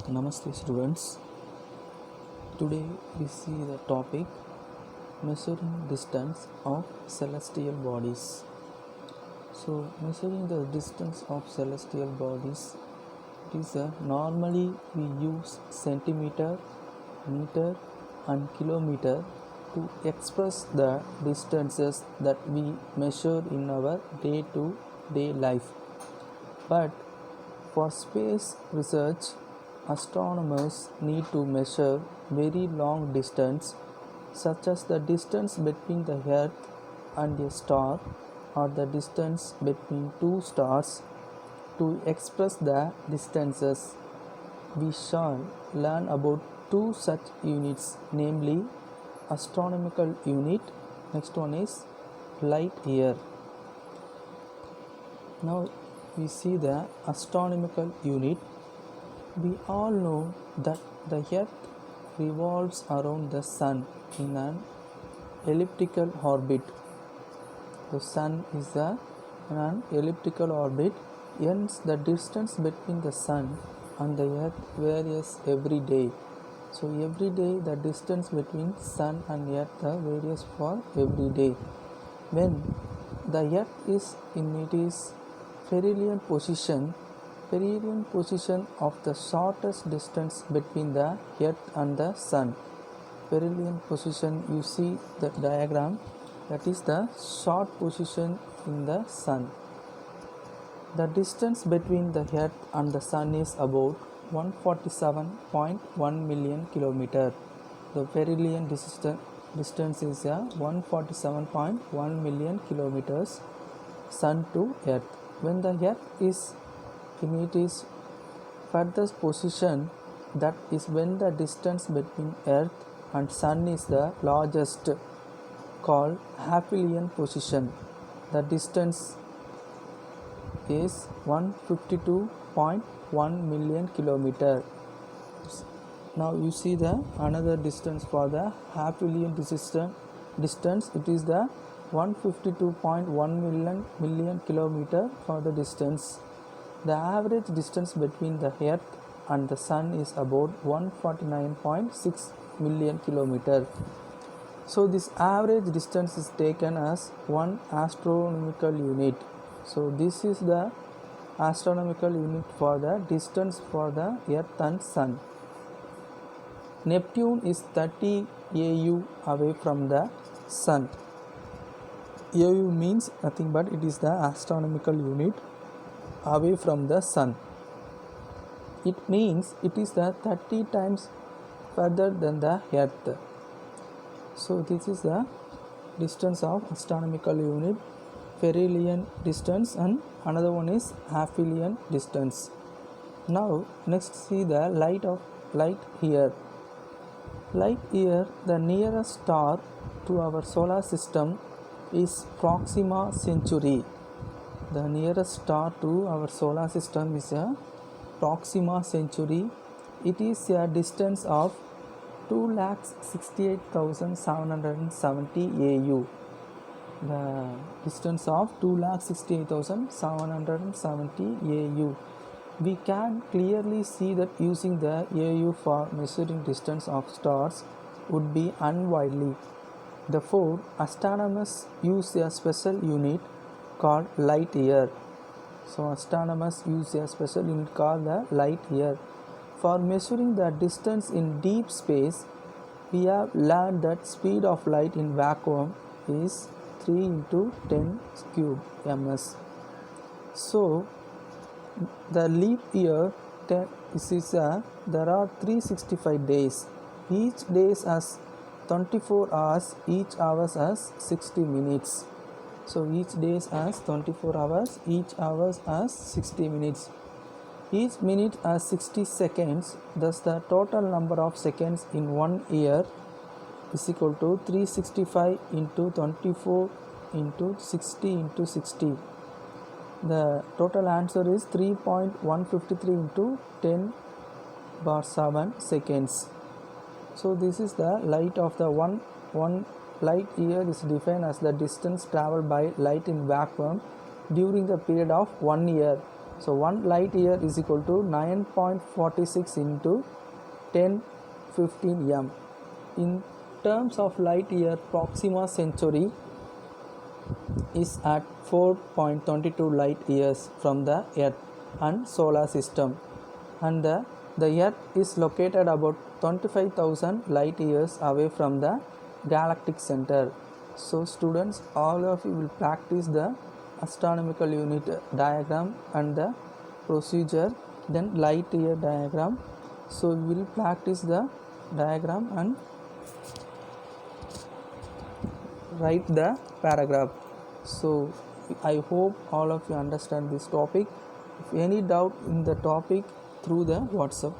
Namaste students. Today we see the topic measuring distance of celestial bodies. So measuring the distance of celestial bodies, it is normally we use centimeter, meter and kilometer to express the distances that we measure in our day-to-day life. But for space research, astronomers need to measure very long distance, such as the distance between the Earth and a star or the distance between two stars. To express the distances, we shall learn about two such units, namely astronomical unit. Next one is light year. Now we see the astronomical unit. We all know that the Earth revolves around the Sun in an elliptical orbit. The Sun is in an elliptical orbit, hence the distance between the Sun and the Earth varies every day. So every day the distance between Sun and Earth varies for every day. When the Earth is in its perihelion position of the shortest distance between the Earth and the Sun. Perihelion position, you see the diagram, that is the short position in the Sun. The distance between the Earth and the Sun is about 147.1 million kilometer. The perihelion distance is 147.1 million kilometers Sun to Earth. When the Earth is in its furthest position, that is when the distance between Earth and Sun is the largest, called aphelion position. The distance is 152.1 million kilometer. Now you see the another distance for the aphelion distance. It is the 152.1 million kilometer for the distance. The average distance between the Earth and the Sun is about 149.6 million kilometer. So this average distance is taken as one astronomical unit. So this is the astronomical unit for the distance for the Earth and Sun. Neptune is 30 AU away from the Sun. AU means nothing but it is the astronomical unit away from the Sun. It means it is the 30 times further than the Earth. So this is the distance of astronomical unit, perihelion distance, and another one is aphelion distance. Now next see the light year. Light year, the nearest star to our solar system is Proxima Centauri. The nearest star to our solar system is Proxima Centauri. It is a distance of 268,770 AU. The distance of 268,770 AU. We can clearly see that using the AU for measuring distance of stars would be unwieldy. Therefore, astronomers use a special unit called light year. So astronomers use a special unit called the light year. For measuring the distance in deep space, we have learned that speed of light in vacuum is 3 into 10 cube ms. So the leap year there are 365 days. Each day has 24 hours, each hour has 60 minutes. So each day has 24 hours, each hour has 60 minutes. Each minute has 60 seconds. Thus the total number of seconds in 1 year is equal to 365 into 24 into 60 into 60. The total answer is 3.153 into 10 bar 7 seconds. So this is the light of the one light year is defined as the distance traveled by light in vacuum during the period of 1 year. So 1 light year is equal to 9.46 into 1015 m. In terms of light year, Proxima Centauri is at 4.22 light years from the Earth and solar system, and the Earth is located about 25,000 light years away from the galactic center. So students, all of you will practice the astronomical unit diagram and the procedure, then light year diagram. So we will practice the diagram and write the paragraph. So I hope all of you understand this topic. If any doubt in the topic, through the WhatsApp.